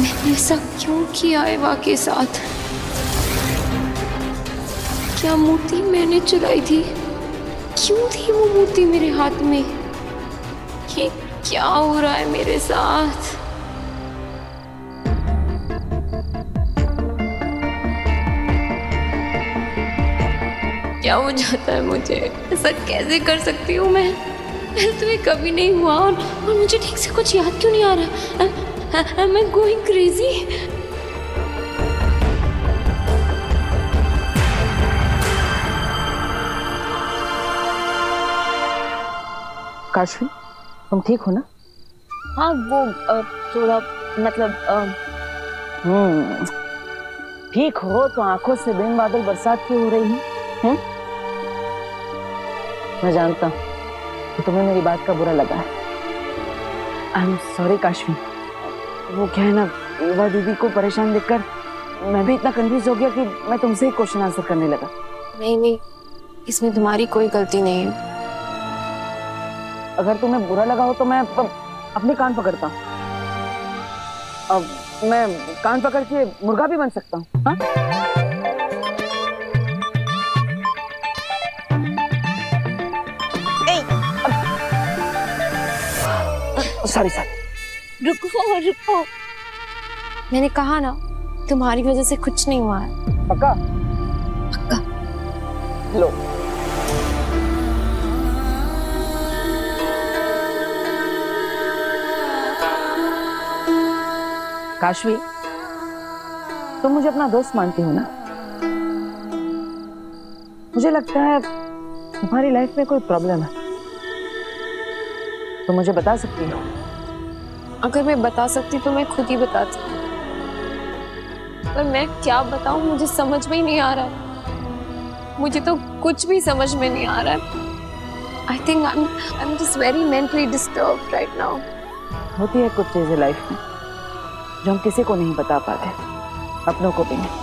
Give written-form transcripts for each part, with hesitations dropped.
मैंने ऐसा क्यों किया एवा के साथ? क्या मूर्ति मैंने चुराई थी? क्यों थी वो मूर्ति मेरे हाथ में? ये क्या हो रहा है मेरे साथ? क्या हो जाता है मुझे? ऐसा कैसे कर सकती हूँ मैं? पहले तो ये कभी नहीं हुआ और मुझे ठीक से कुछ याद क्यों नहीं आ रहा? Am I going crazy? Kashvi, तुम ठीक हो ना? हाँ वो थोड़ा मतलब ठीक हो तो आंखों से बिन बादल बरसात क्यों हो रही है? मैं जानता हूँ कि तुम्हें मेरी बात का बुरा लगा है। I am sorry Kashvi. वो क्या है ना, एवा दीदी को परेशान देखकर मैं भी इतना कंफ्यूज हो गया कि मैं तुमसे ही क्वेश्चन आंसर करने लगा। नहीं, इसमें तुम्हारी कोई गलती नहीं है। अगर तुम्हें बुरा लगा हो तो मैं अपने कान पकड़ता हूँ। अब मैं कान पकड़ के मुर्गा भी बन सकता हूँ। हाँ? सॉरी। रुको। मैंने कहा ना, तुम्हारी वजह से कुछ नहीं हुआ है। पक्का? लो। काशवी, तुम मुझे अपना दोस्त मानती हो ना? मुझे लगता है तुम्हारी लाइफ में कोई प्रॉब्लम है। तो मुझे बता सकती हो? अगर मैं बता सकती तो मैं खुद ही बताती, पर मैं क्या बताऊं, मुझे समझ में ही नहीं आ रहा है। मुझे तो कुछ भी समझ में नहीं आ रहा है। I think I am just very mentally disturbed right now. होती है कुछ चीजें लाइफ में जो हम किसी को नहीं बता पाते, अपनों को भी नहीं।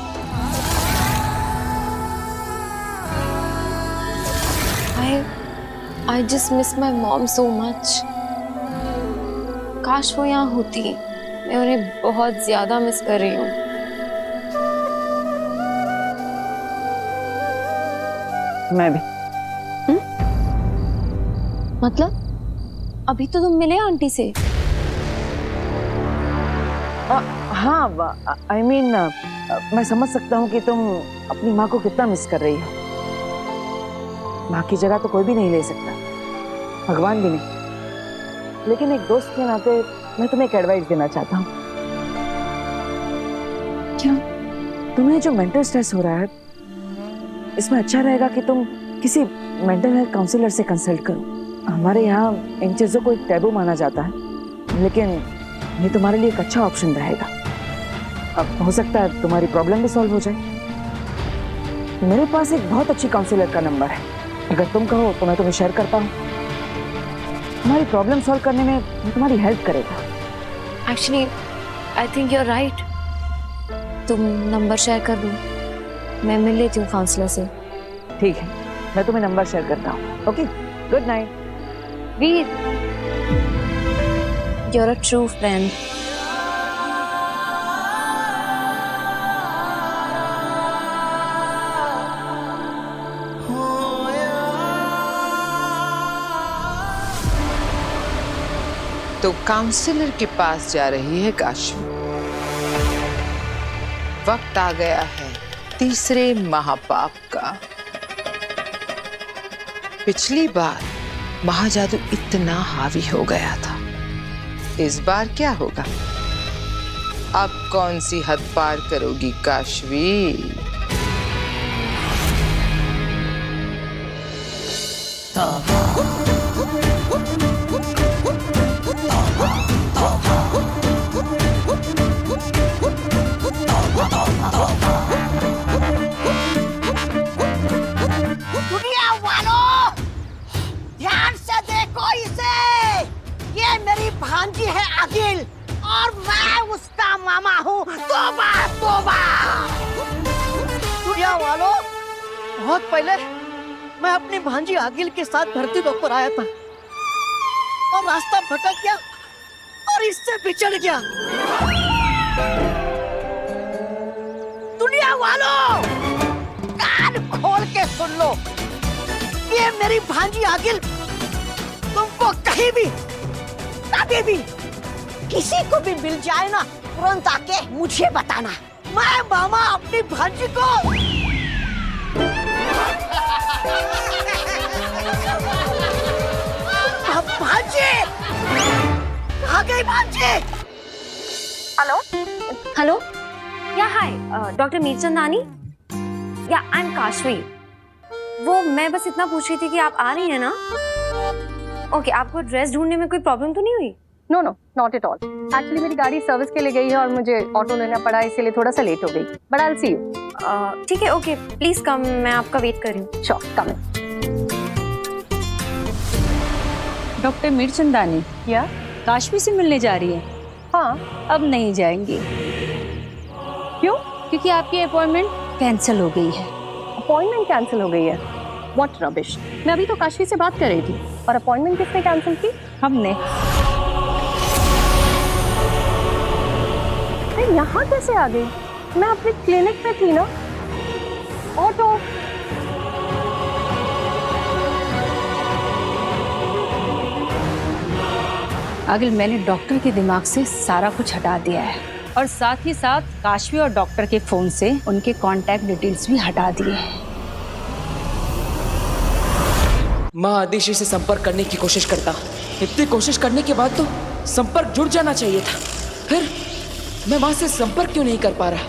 I just miss my mom so much. काश वो यहाँ होती। मैं उन्हें बहुत ज्यादा मिस कर रही हूँ। मैं भी। मतलब अभी तो तुम मिले आंटी से? हाँ, आई मीन मैं समझ सकता हूँ कि तुम अपनी माँ को कितना मिस कर रही हो। माँ की जगह तो कोई भी नहीं ले सकता, भगवान भी नहीं। लेकिन एक दोस्त के नाते मैं तुम्हें एक एडवाइस देना चाहता हूँ। क्या? तुम्हें जो मेंटल स्ट्रेस हो रहा है, इसमें अच्छा रहेगा कि तुम किसी मेंटल हेल्थ काउंसलर से कंसल्ट करो। हमारे यहाँ इन चीजों को एक टैबू माना जाता है, लेकिन ये तुम्हारे लिए एक अच्छा ऑप्शन रहेगा। अब हो सकता है तुम्हारी प्रॉब्लम भी सॉल्व हो जाए। मेरे पास एक बहुत अच्छी काउंसलर का नंबर है, अगर तुम कहो तो मैं तुम्हें शेयर करता हूँ। तुम्हारी प्रॉब्लम सॉल्व करने में वो तुम्हारी हेल्प करेगा। Actually I think you are right. तुम नंबर शेयर कर दो, मैं मिल लेती हूँ काउंसलर से। ठीक है, मैं तुम्हें नंबर शेयर करता हूँ। Okay, good night. Veer, you are a true friend. तो काउंसलर के पास जा रही है काशवी। वक्त आ गया है तीसरे महापाप का। पिछली बार महाजादू इतना हावी हो गया था, इस बार क्या होगा? अब कौन सी हद पार करोगी काशवी? दुनिया वालों, ध्यान से देखो इसे। ये मेरी भांजी है अगिल और मैं उसका मामा हूँ। तोबा तोबा। दुनिया वालों, बहुत पहले मैं अपनी भांजी अगिल के साथ धरती पर आया था और रास्ता भटक गया और इससे बिछड़ गया। दुनिया वालों, कान खोल के सुन लो। ये मेरी भांजी आगिल तुमको कहीं भी, कभी भी, किसी को भी मिल जाए ना, तुरंत आके मुझे बताना। मैं मामा अपनी भांजी को भांजी, कहाँ गई भांजी? हेलो हेलो, या हाय डॉक्टर मीरचंदानी, या आई एम काशवी। वो मैं बस इतना पूछ रही थी कि आप आ रही हैं ना? ओके, आपको ड्रेस ढूंढने में कोई प्रॉब्लम तो नहीं हुई? No no, not at all. Actually मेरी गाड़ी सर्विस के लिए गई है और मुझे ऑटो लेना पड़ा, इसीलिए थोड़ा सा लेट हो गई। But I will see you. ठीक है, ओके, प्लीज कम, मैं आपका वेट कर रही हूँ। श्योर, कम। डॉक्टर मीरचंदानी या काशवी से मिलने जा रही है? हाँ। अब नहीं जाएंगी। क्यों? क्योंकि आपकी अपॉइंटमेंट कैंसिल हो गई है। अपॉइंटमेंट कैंसिल हो गई है? What rubbish. मैं अभी तो काशवी से बात कर रही थी। और अपॉइंटमेंट किसने कैंसिल की? हमने। मैं यहाँ कैसे आ गई? मैं अपने क्लिनिक में थी ना। ऑटो। अगिल, मैंने डॉक्टर के दिमाग से सारा कुछ हटा दिया है और साथ ही साथ काशवी और डॉक्टर के फोन से उनके कांटेक्ट डिटेल्स भी हटा दिए हैं। माँ आदिशि से संपर्क करने की कोशिश करता। इतनी कोशिश करने के बाद तो संपर्क जुड़ जाना चाहिए था। फिर मैं माँ से संपर्क क्यों नहीं कर पा रहा?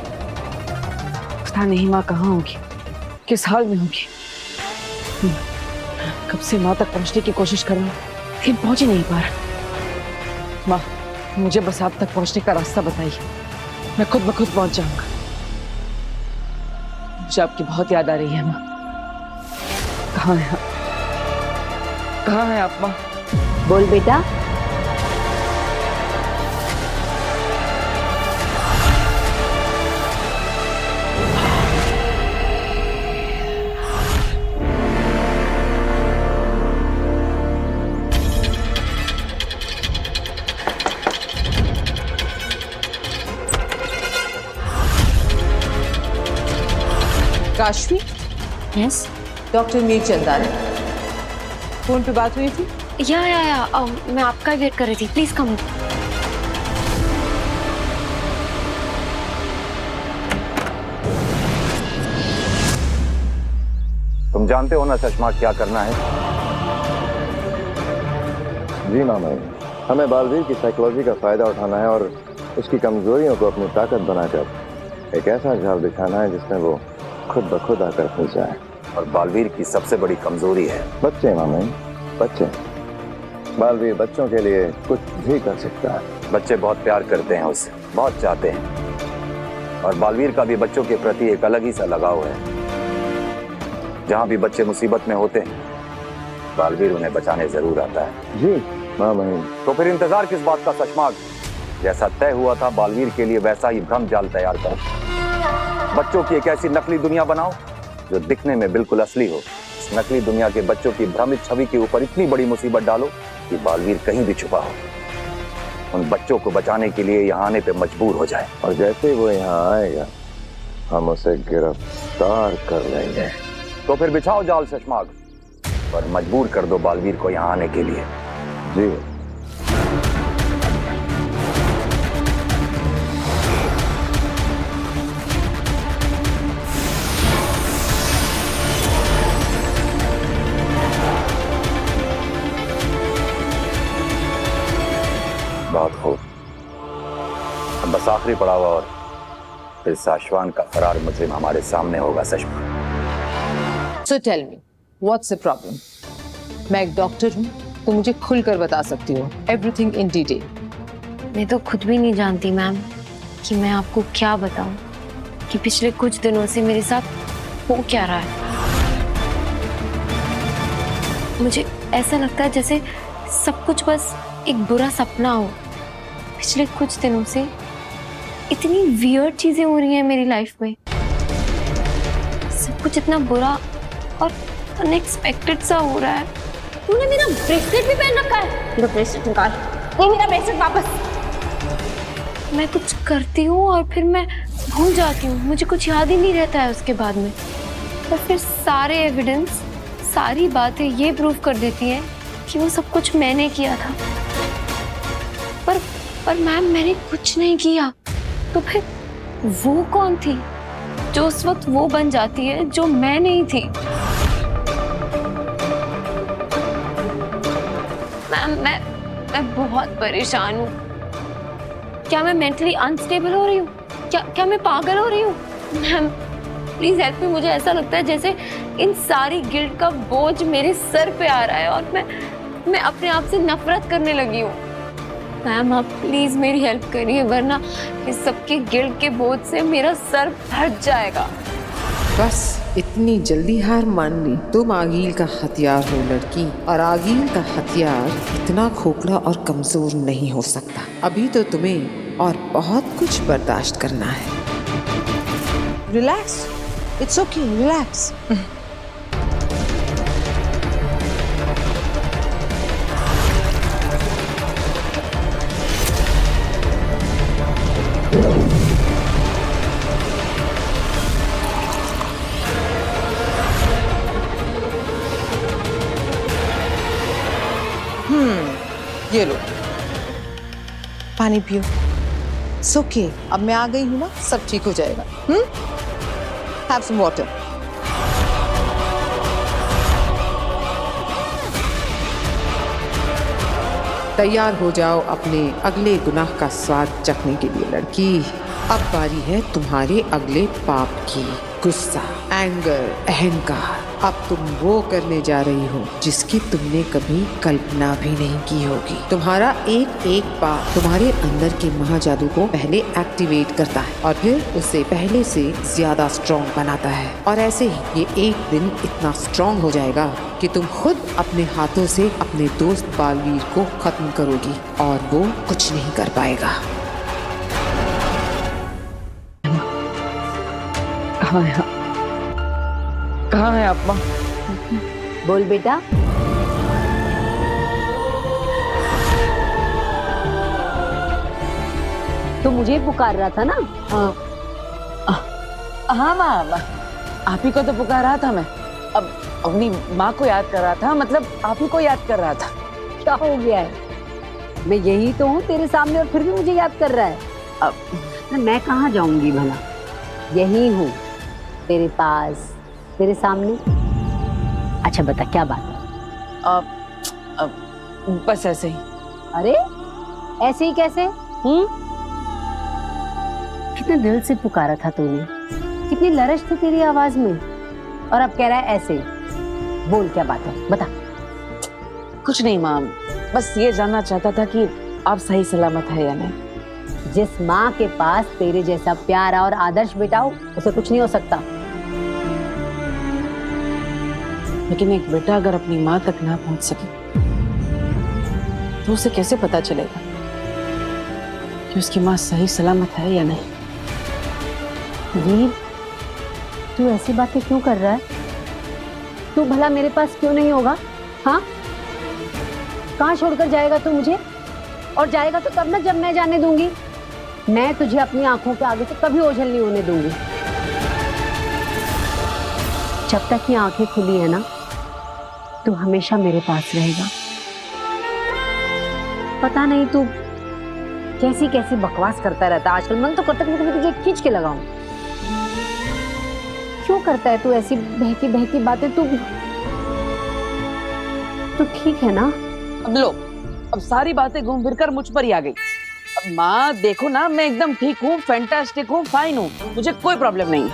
पता नहीं माँ कहाँ होगी, किस हाल में होगी। कब से माँ तक पहुँचने की कोशिश कर रहा हूँ, लेकिन पहुँच ही नहीं पा रहा। माँ, मुझे बस आप तक पहुँचने का रास्ता बताइए, मैं खुद ब खुद पहुँच जाऊंगा। मुझे आपकी बहुत याद आ रही है माँ। कहाँ है आप? कहाँ है आप माँ? बोल बेटा। Kashvi, yes. Doctor Mirchandani, phone पे बात हुई थी? या मैं आपका वेट कर रही थी, प्लीज कम। तुम जानते हो ना चश्मा क्या करना है? जी मामा, हमें बालवीर की साइकोलॉजी का फायदा उठाना है और उसकी कमजोरियों को अपनी ताकत बनाकर एक ऐसा जाल बिछाना है जिसमें वो खुद ब खुद आकर फंस जाए। और बालवीर की सबसे बड़ी कमजोरी है बच्चे मामा, बच्चे। बालवीर बच्चों के लिए कुछ भी कर सकता है। बच्चे बहुत प्यार करते हैं उससे, बहुत चाहते हैं। और बालवीर का भी बच्चों के प्रति एक अलग ही सा लगाव है। जहाँ भी बच्चे मुसीबत में होते हैं, बालवीर उन्हें बचाने जरूर आता है। जी मामा। तो फिर इंतजार किस बात का चश्मा? जैसा तय हुआ था बालवीर के लिए वैसा ही भ्रम जाल तैयार करो। बच्चों की एक ऐसी नकली दुनिया बनाओ जो दिखने में बिल्कुल असली हो। इस नकली दुनिया के बच्चों की भ्रमित छवि के ऊपर इतनी बड़ी मुसीबत डालो कि बालवीर कहीं भी छुपा हो। उन बच्चों को बचाने के लिए यहाँ आने पे मजबूर हो जाए। और जैसे वो यहाँ आएगा, हम उसे गिरफ्तार कर लेंगे। तो फिर बिछाओ जाल चश्माग और मजबूर कर दो बालवीर को यहाँ आने के लिए। जी। बहुत खूब। अब बस आखिरी पड़ाव और फिर साशवान का फरार मुजरिम हमारे सामने होगा। सचमा। So tell me, what's the problem? मैं एक डॉक्टर हूँ, तो मुझे खुलकर बता सकती हो everything in detail. मैं तो खुद भी नहीं जानती मैम कि मैं आपको क्या बताऊं कि पिछले कुछ दिनों से मेरे साथ हो क्या रहा है। मुझे ऐसा लगता है जैसे सब कुछ बस एक बुरा सपना हो। पिछले कुछ दिनों से इतनी वियर्ड चीजें हो रही हैं मेरी लाइफ में। सब कुछ इतना बुरा और अनएक्सपेक्टेड सा हो रहा है। तूने मेरा ब्रेसलेट भी पहन रखा है। मेरा ब्रेसलेट निकाल। ये मेरा ब्रेसलेट वापस। मैं कुछ करती हूँ और फिर मैं भूल जाती हूँ, मुझे कुछ याद ही नहीं रहता है उसके बाद में। और फिर सारे एविडेंस, सारी बातें ये प्रूव कर देती हैं कि वो सब कुछ मैंने किया था। पर मैम, मैंने कुछ नहीं किया। तो फिर वो कौन थी जो उस वक्त वो बन जाती है जो मैं नहीं थी? मैम, मैं बहुत परेशान हूँ। क्या मैं मेंटली अनस्टेबल हो रही हूँ? क्या मैं पागल हो रही हूँ? Ma'am please help me. मुझे ऐसा लगता है जैसे इन सारी गिल्ट का बोझ मेरे सर पे आ रहा है और मैं अपने आप से नफरत करने लगी हूँ। मैम आप प्लीज मेरी हेल्प करिए, वरना इस सबके गिल्ट के बोझ से मेरा सर फट जाएगा। बस इतनी जल्दी हार मान ली? तुम आगील का हथियार हो लड़की, और आगील का हथियार इतना खोखला और कमजोर नहीं हो सकता। अभी तो तुम्हें और बहुत कुछ बर्दाश्त करना है। Relax, it's okay, relax. ये लो पानी पियो। ओके, अब मैं आ गई हूँ ना, सब ठीक हो जाएगा। Have some water. तैयार हो जाओ अपने अगले गुनाह का स्वाद चखने के लिए लड़की। अब बारी है तुम्हारे अगले पाप की। गुस्सा, एंगर, अहंकार। अब तुम वो करने जा रही हो जिसकी तुमने कभी कल्पना भी नहीं की होगी। तुम्हारा एक एक पाप तुम्हारे अंदर के महाजादू को पहले एक्टिवेट करता है और फिर उसे पहले से ज्यादा स्ट्रॉन्ग बनाता है। और ऐसे ही ये एक दिन इतना स्ट्रॉन्ग हो जाएगा कि तुम खुद अपने हाथों से अपने दोस्त बालवीर को खत्म करोगी और वो कुछ नहीं कर पाएगा। हाँ, कहाँ है आप माँ? बोल बेटा। तो मुझे पुकार रहा था ना? हाँ माँ, आप ही को तो पुकार रहा था मैं। अब अपनी माँ को याद कर रहा था, मतलब आप ही को याद कर रहा था। क्या हो गया है? मैं यही तो हूँ तेरे सामने और फिर भी मुझे याद कर रहा है। अब मैं कहाँ जाऊंगी भला? यही हूँ तेरे पास, तेरे सामने। अच्छा बता क्या बात है? बस ऐसे ही। अरे ऐसे ही कैसे? कितने दिल से पुकारा था तूने, कितनी लरज थी तेरी आवाज में, और अब कह रहा है ऐसे ही। बोल क्या बात है, बता। कुछ नहीं माँ, बस ये जानना चाहता था कि आप सही सलामत है या नहीं। जिस माँ के पास तेरे जैसा प्यारा और आदर्श बेटा हो, उसे कुछ नहीं हो सकता। लेकिन एक बेटा अगर अपनी माँ तक ना पहुंच सके तो उसे कैसे पता चलेगा कि उसकी माँ सही सलामत है या नहीं? वीर, तू ऐसी बातें क्यों कर रहा है? तू भला मेरे पास क्यों नहीं होगा? हाँ, कहाँ छोड़कर जाएगा तू मुझे? और जाएगा तो तब ना जब मैं जाने दूंगी। मैं तुझे अपनी आंखों के आगे से कभी ओझल नहीं होने दूंगी। जब तक ये आंखें खुली है ना, तू हमेशा मेरे पास रहेगा। पता नहीं तू कैसी कैसी बकवास करता रहता है आजकल। मन तो करता है कि मैं तुझे खींच के लगाऊं। क्यों करता है तू ऐसी बहकी बहकी बातें? तू ठीक है ना? अब लो, अब सारी बातें घूम फिर कर मुझ पर ही आ गई। अब माँ देखो ना, मैं एकदम ठीक हूँ, फैंटास्टिक हूँ, फाइन हूँ, मुझे कोई प्रॉब्लम नहीं है।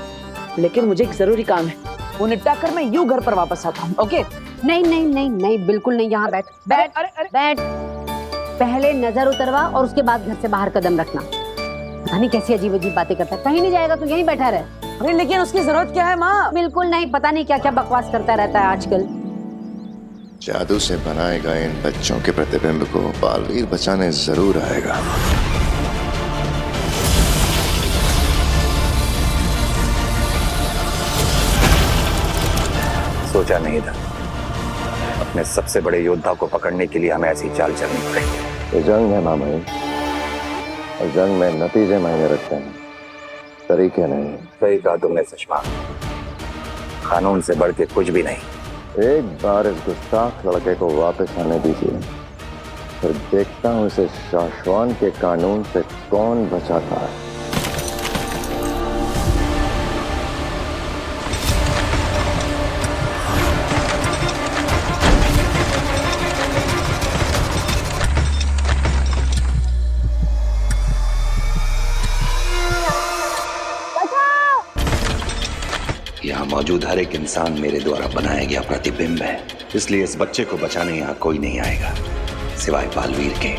लेकिन मुझे एक जरूरी काम है, वो निपटा कर मैं यूं घर पर वापस आता हूँ। ओके? नहीं नहीं नहीं नहीं, बिल्कुल नहीं। यहाँ बैठ बैठ बैठ। पहले नजर उतरवा और उसके बाद घर से बाहर कदम रखना। पता नहीं कैसी अजीब अजीब बातें करता है। कहीं नहीं जाएगा, तू यहीं बैठा रहे। अरे लेकिन उसकी जरूरत क्या है माँ? बिल्कुल नहीं, पता नहीं क्या क्या बकवास करता रहता है आजकल। जादू से बनाए गए इन बच्चों के प्रतिबिंब को बालवीर बचाने जरूर आएगा। सोचा नहीं था अपने सबसे बड़े योद्धा को पकड़ने के लिए हमें ऐसी चाल चलनी पड़ेगी। ये जंग है मामा, और जंग में नतीजे मायने रखते हैं, तरीके नहीं। सही कहा तुमने सुषमा, कानून से बढ़ के कुछ भी नहीं। एक बार इस गुस्ताख लड़के को वापस आने दीजिए, फिर देखता हूँ इसे शाश्वान के कानून से कौन बचाता है। यहाँ मौजूद हर एक इंसान मेरे द्वारा बनाया गया प्रतिबिंब है, इसलिए इस बच्चे को बचाने यहाँ कोई नहीं आएगा सिवाय बालवीर के।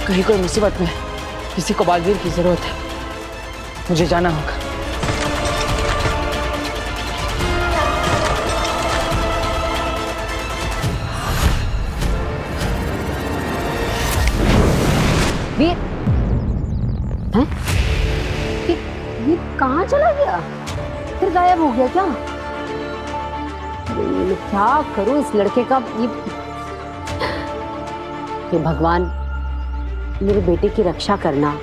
कहीं कोई मुसीबत में किसी को बालवीर की जरूरत है, मुझे जाना होगा। वीर, हैं? ये कहाँ चला गया? फिर गायब हो गया क्या? ये क्या करूं इस लड़के का? ये भगवान, मेरे बेटे की रक्षा करना।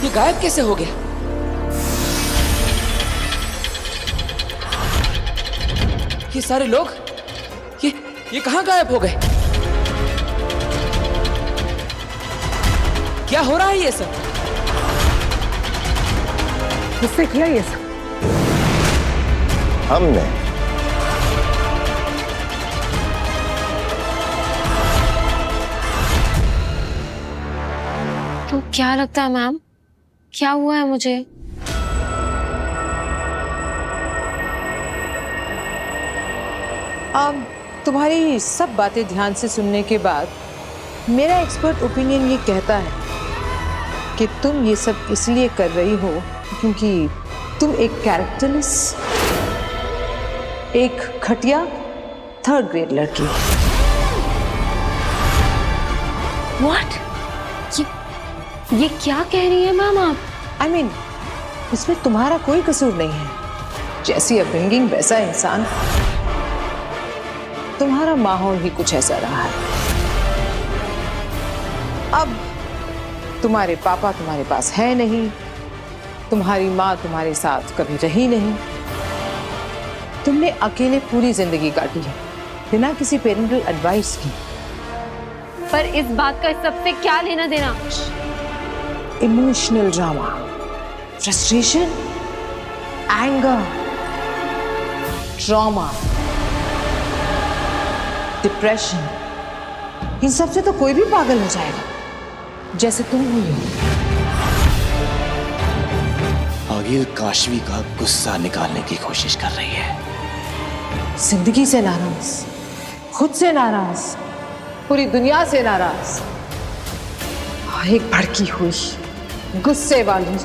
ये गायब कैसे हो गया? ये सारे लोग ये कहां गायब हो गए? क्या हो रहा है ये सब? किसने किया ये सब? हमने। तो क्या लगता है मैम, क्या हुआ है मुझे? तुम्हारी सब बातें ध्यान से सुनने के बाद मेरा एक्सपर्ट ओपिनियन ये कहता है कि तुम ये सब इसलिए कर रही हो क्योंकि तुम एक कैरेक्टरलेस, एक घटिया थर्ड ग्रेड लड़की। What? ये क्या कह रही है मैम आप? I mean, इसमें तुम्हारा कोई कसूर नहीं है। जैसी अपब्रिंगिंग वैसा इंसान, तुम्हारा माहौल ही कुछ ऐसा रहा है। अब तुम्हारे पापा तुम्हारे पास है नहीं, तुम्हारी माँ तुम्हारे साथ कभी रही नहीं, तुमने अकेले पूरी जिंदगी काटी है बिना किसी पेरेंटल एडवाइस की। पर इस बात का सबसे क्या लेना देना? Emotional drama, frustration, anger, trauma, depression, इन सब से तो कोई भी पागल हो जाएगा जैसे तुम हुई हो। आगिल काशवी का गुस्सा निकालने की कोशिश कर रही है। जिंदगी से नाराज, खुद से नाराज, पूरी दुनिया से नाराज, और एक भड़की हुई, गुस्से वाली,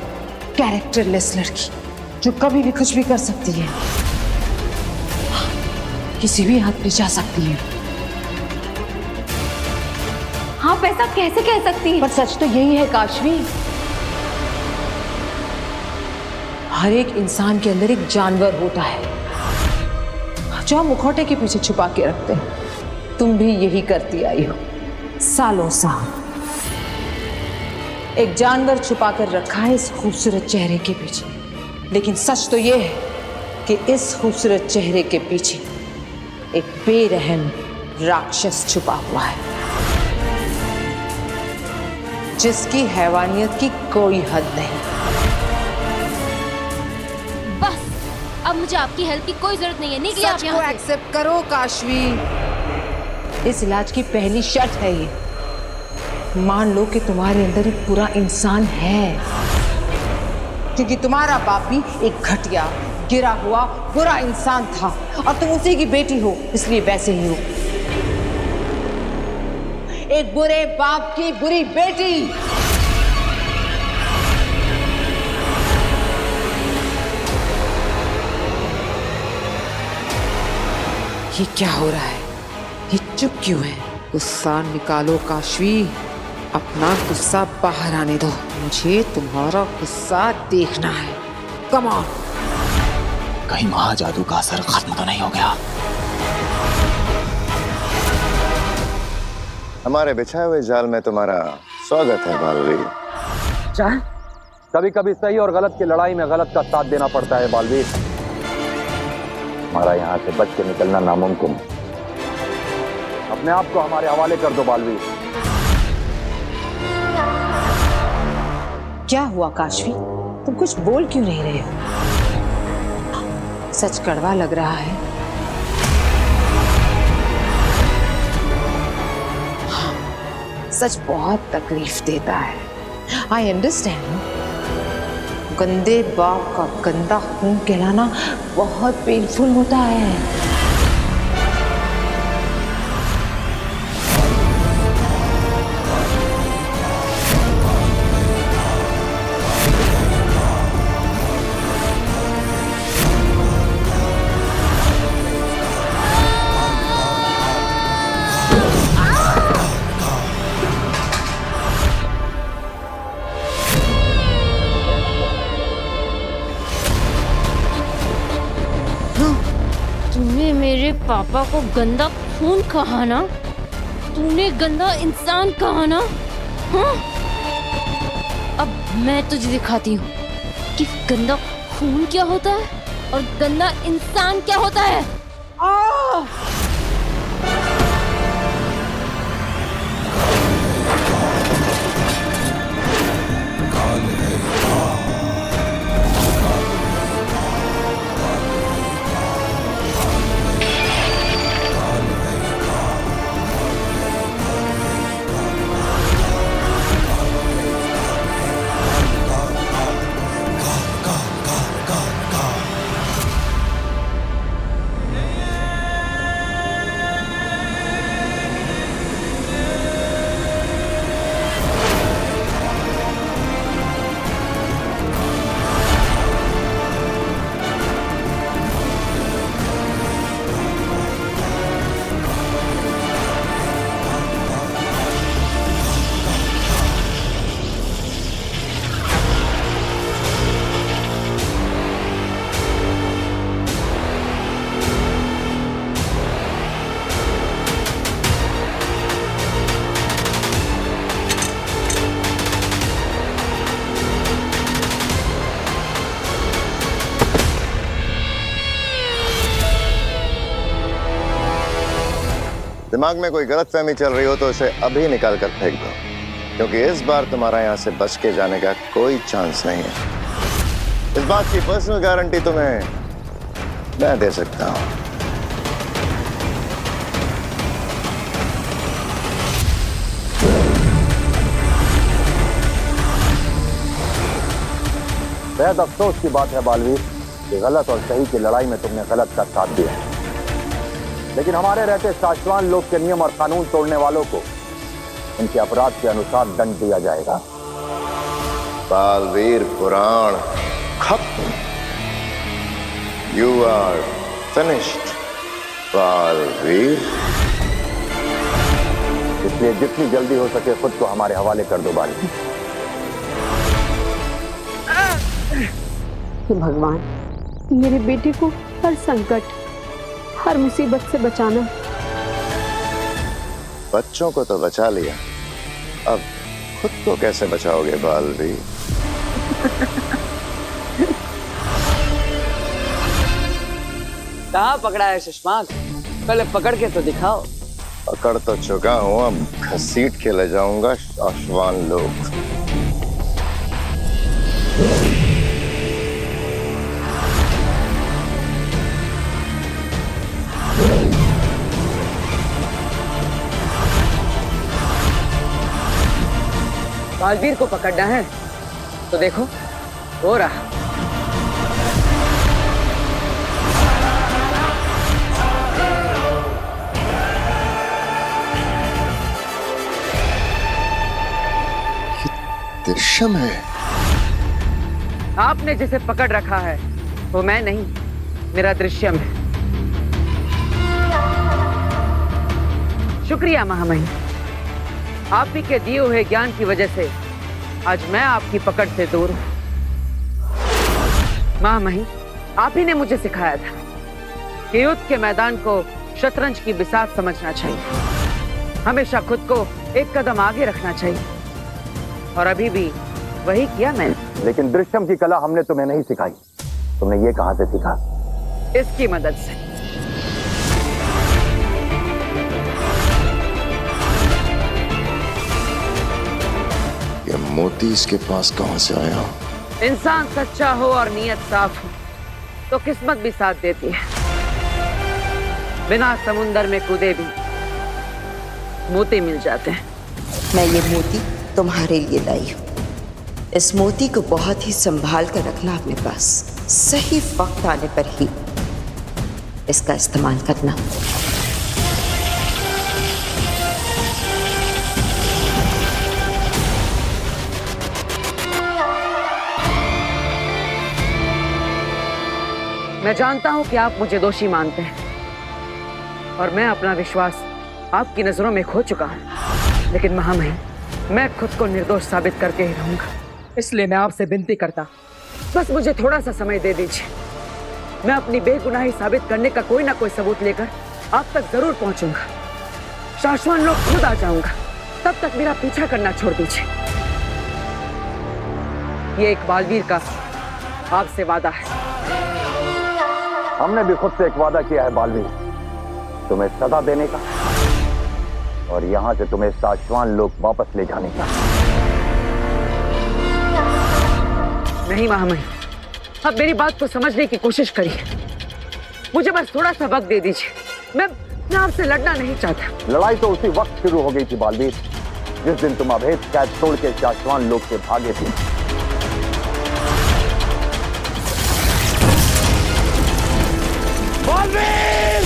कैरेक्टरलेस लड़की जो कभी भी कुछ भी कर सकती है, किसी भी हद पे जा सकती है। आप ऐसा कैसे कह सकती हैं? पर सच तो यही है काशवी। हर एक इंसान के अंदर एक जानवर होता है जो हम मुखौटे के पीछे छुपा के रखते हैं। तुम भी यही करती आई हो सालों साल। एक जानवर छुपा कर रखा है इस खूबसूरत चेहरे के पीछे, लेकिन सच तो यह है कि इस खूबसूरत चेहरे के पीछे एक बेरहम राक्षस छुपा हुआ है जिसकी हैवानियत की कोई हद नहीं। बस अब मुझे आपकी हेल्प की कोई जरूरत नहीं है। निकलिए आप सच को यहाँ से। एक्सेप्ट करो काशवी। इस इलाज की पहली शर्त है ये। मान लो कि तुम्हारे अंदर एक बुरा इंसान है, क्योंकि तुम्हारा बाप भी एक घटिया, गिरा हुआ बुरा इंसान था और तुम उसी की बेटी हो, इसलिए वैसे ही हो। एक बुरे बाप की बुरी बेटी। ये क्या हो रहा है? ये चुप क्यों है? गुस्सा निकालो काशवी, अपना गुस्सा बाहर आने दो। मुझे तुम्हारा गुस्सा देखना है। Come on. कहीं महाजादू का असर खत्म तो नहीं हो गया? हमारे बिछाए हुए जाल में तुम्हारा स्वागत है बालवीर। जान, कभी कभी सही और गलत की लड़ाई में गलत का साथ देना पड़ता है बालवीर। हमारा यहाँ से बच के निकलना नामुमकिन है। अपने आप को हमारे हवाले कर दो बालवीर। क्या हुआ काशवी? तुम कुछ बोल क्यों नहीं रहे हो? सच कड़वा लग रहा है। हाँ, सच बहुत तकलीफ देता है। I understand. गंदे बाप का गंदा खून कहलाना बहुत पेनफुल होता है। तूने मेरे पापा को गंदा खून कहा ना? तूने गंदा इंसान कहा ना? हाँ? अब मैं तुझे दिखाती हूँ कि गंदा खून क्या होता है और गंदा इंसान क्या होता है। दिमाग में कोई गलतफहमी चल रही हो तो इसे अभी निकाल कर फेंक दो, क्योंकि इस बार तुम्हारा यहाँ से बच के जाने का कोई चांस नहीं है। इस बात की पर्सनल गारंटी तुम्हें मैं दे सकता हूँ। बेहद अफसोस की बात है बालवीर कि गलत और सही की लड़ाई में तुमने गलत का साथ दिया, लेकिन हमारे रहते साशवान लोग के नियम और कानून तोड़ने वालों को उनके अपराध के अनुसार दंड दिया जाएगा। बालवीर पुराण खत्म। You are finished Baalveer. इसलिए जितनी जल्दी हो सके खुद को हमारे हवाले कर दो बालवीर। भगवान, मेरे बेटे को हर संकट, हर मुसीबत से बचाना। बच्चों को तो बचा लिया, अब खुद को कैसे बचाओगे बालवीर? कहाँ पकड़ा है सुषमाक? पहले पकड़ के तो दिखाओ। पकड़ तो चुका हूँ, अब घसीट के ले जाऊंगा शाशवान लोग। बालवीर को पकड़ना है तो देखो हो रहा। दृश्यम है। आपने जिसे पकड़ रखा है वो मैं नहीं, मेरा दृश्यम है। शुक्रिया महामहिम, आप ही के दिए हुए ज्ञान की वजह से आज मैं आपकी पकड़ से दूर हूं। महामहिम, आप ही ने मुझे सिखाया था कि युद्ध के मैदान को शतरंज की बिसात समझना चाहिए, हमेशा खुद को एक कदम आगे रखना चाहिए, और अभी भी वही किया मैंने। लेकिन दृश्यम की कला हमने तुम्हें नहीं सिखाई, तुमने ये कहां से सीखा? इसकी मदद से। ये मोती इसके पास कहां से आया? इंसान सच्चा हो और नीयत साफ हो तो किस्मत भी साथ देती है। बिना समुंदर में कूदे भी मोती मिल जाते हैं। मैं ये मोती तुम्हारे लिए लाई हूँ। इस मोती को बहुत ही संभाल कर रखना अपने पास, सही वक्त आने पर ही इसका इस्तेमाल करना। मैं जानता हूं कि आप मुझे दोषी मानते हैं और मैं अपना विश्वास आपकी नजरों में खो चुका हूं, लेकिन महामहिम, मैं खुद को निर्दोष साबित करके ही रहूंगा। इसलिए मैं आपसे विनती करता, बस मुझे थोड़ा सा समय दे दीजिए। मैं अपनी बेगुनाही साबित करने का कोई ना कोई सबूत लेकर आप तक जरूर पहुंचूंगा। शाश्वत लोग खुद आ जाऊंगा, तब तक मेरा पीछा करना छोड़ दीजिए। ये एक बालवीर का आपसे वादा है। हमने भी खुद से एक वादा किया है बालवीर, तुम्हें सजा देने का और यहाँ से तुम्हें शाश्वत लोग वापस ले जाने का। नहीं महामहिम, अब मेरी बात को समझने की कोशिश करिए। मुझे बस थोड़ा सा वक्त दे दीजिए। मैं आपसे लड़ना नहीं चाहता। लड़ाई तो उसी वक्त शुरू हो गई थी बालवीर, जिस दिन तुम अभेद कैद तोड़ के शाश्वत लोग से भागे थे। बालवीर!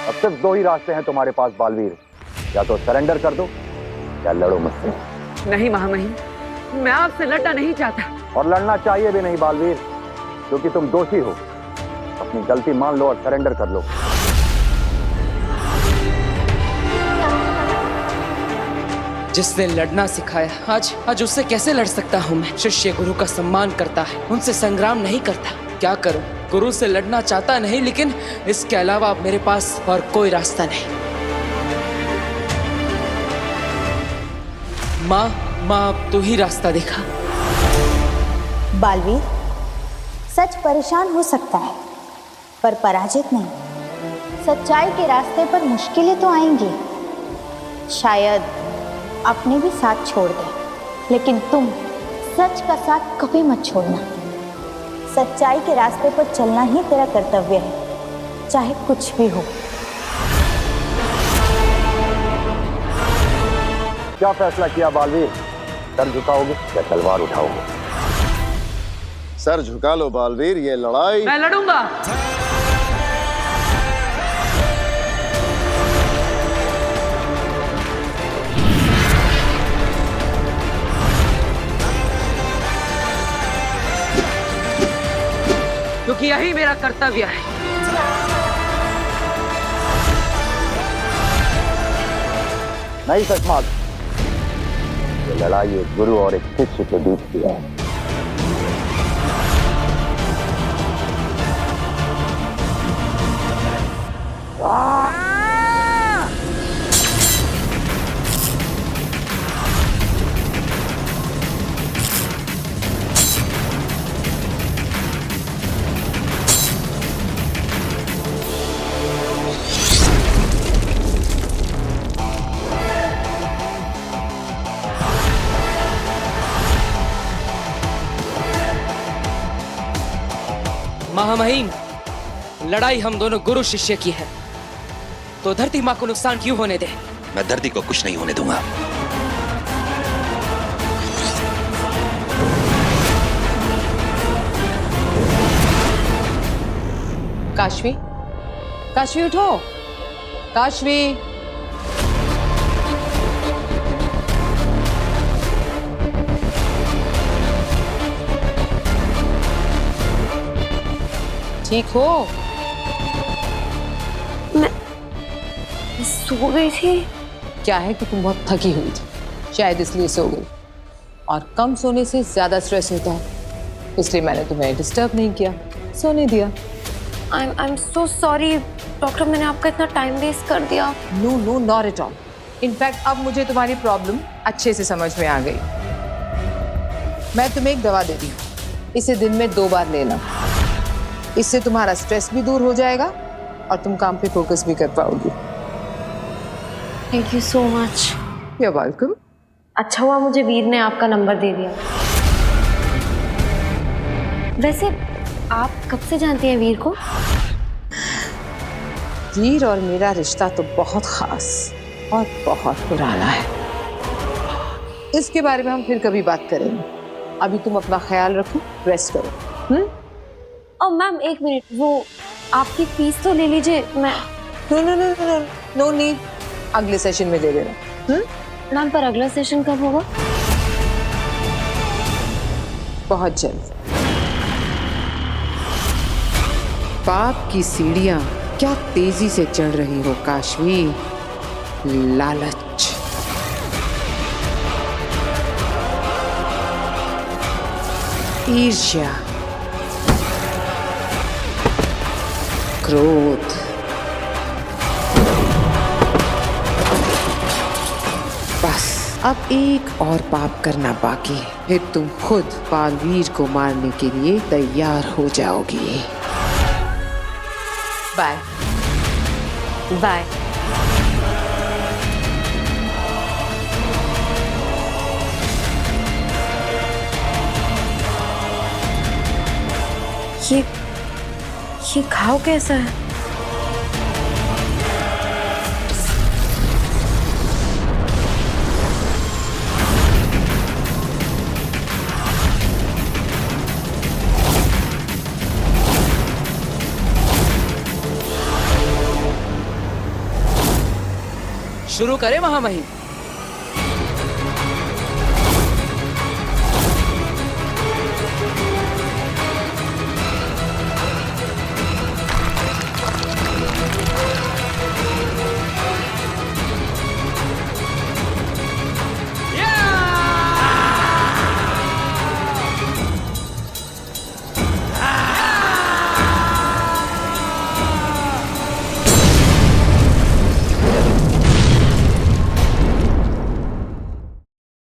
अब सिर्फ दो ही रास्ते हैं तुम्हारे पास बालवीर, या तो सरेंडर कर दो या लड़ो मुझसे। नहीं महामहिम, मैं आपसे लड़ना नहीं चाहता। और लड़ना चाहिए भी नहीं बालवीर, क्योंकि तुम दोषी हो। अपनी गलती मान लो और सरेंडर कर लो। जिसने लड़ना सिखाया, आज उससे कैसे लड़ सकता हूँ मैं? शिष्य गुरु का सम्मान करता है, उनसे संग्राम नहीं करता। क्या करूं? गुरु से लड़ना चाहता नहीं, लेकिन इसके अलावा अब मेरे पास और कोई रास्ता नहीं। माँ अब तू ही रास्ता दिखा। बालवीर, सच परेशान हो सकता है पर पराजित नहीं। सच्चाई के रास्ते पर मुश्किलें तो आएंगी, शायद अपने भी साथ छोड़ दे, लेकिन तुम सच का साथ कभी मत छोड़ना। सच्चाई के रास्ते पर चलना ही तेरा कर्तव्य है, चाहे कुछ भी हो। क्या फैसला किया बालवीर? सर झुकाओगे या तलवार उठाओगे? सर झुका लो बालवीर, ये लड़ाई मैं लड़ूंगा। क्योंकि यही मेरा कर्तव्य है। नहीं सचमात, ये लड़ाई एक गुरु और एक शिष्य के बीच की है। महामहिम, लड़ाई हम दोनों गुरु शिष्य की है, तो धरती माँ को नुकसान क्यों होने दे? मैं धरती को कुछ नहीं होने दूंगा। काशवी, काशवी उठो, काशवी। ठीक हो? मैं सो गई थी। क्या है कि तुम बहुत थकी हुई थी, शायद इसलिए सो गई। और कम सोने से ज्यादा स्ट्रेस होता है, इसलिए मैंने तुम्हें डिस्टर्ब नहीं किया, सोने दिया। I am so sorry doctor, मैंने आपका इतना टाइम वेस्ट कर दिया। No no, not at all. In fact अब मुझे तुम्हारी प्रॉब्लम अच्छे से समझ में आ गई। मैं तुम्हें एक दवा देती हूँ, इसे दिन में 2 बार लेना। इससे तुम्हारा स्ट्रेस भी दूर हो जाएगा और तुम काम पे फोकस भी कर पाओगी। Thank you so much. You are welcome. अच्छा हुआ मुझे वीर ने आपका नंबर दे दिया। वैसे आप कब से जानती हैं वीर को? वीर और मेरा रिश्ता तो बहुत खास और बहुत पुराना है। इसके बारे में हम फिर कभी बात करेंगे। अभी तुम अपना ख्याल रखो, रेस्ट करो। और मैम एक मिनट, वो आपकी फीस तो ले लीजिए। मैं no no no no no need, अगले सेशन में दे देना। मैम पर अगला सेशन कब होगा? बहुत जल्द। पाप की सीढ़ियां क्या तेजी से चढ़ रही हो काशवी। लालच, ईर्ष्या, क्रोध, बस अब एक और पाप करना बाकी है, फिर तुम खुद बालवीर को मारने के लिए तैयार हो जाओगी। Bye bye. ये घाव कैसा है? शुरू करें महामहिम?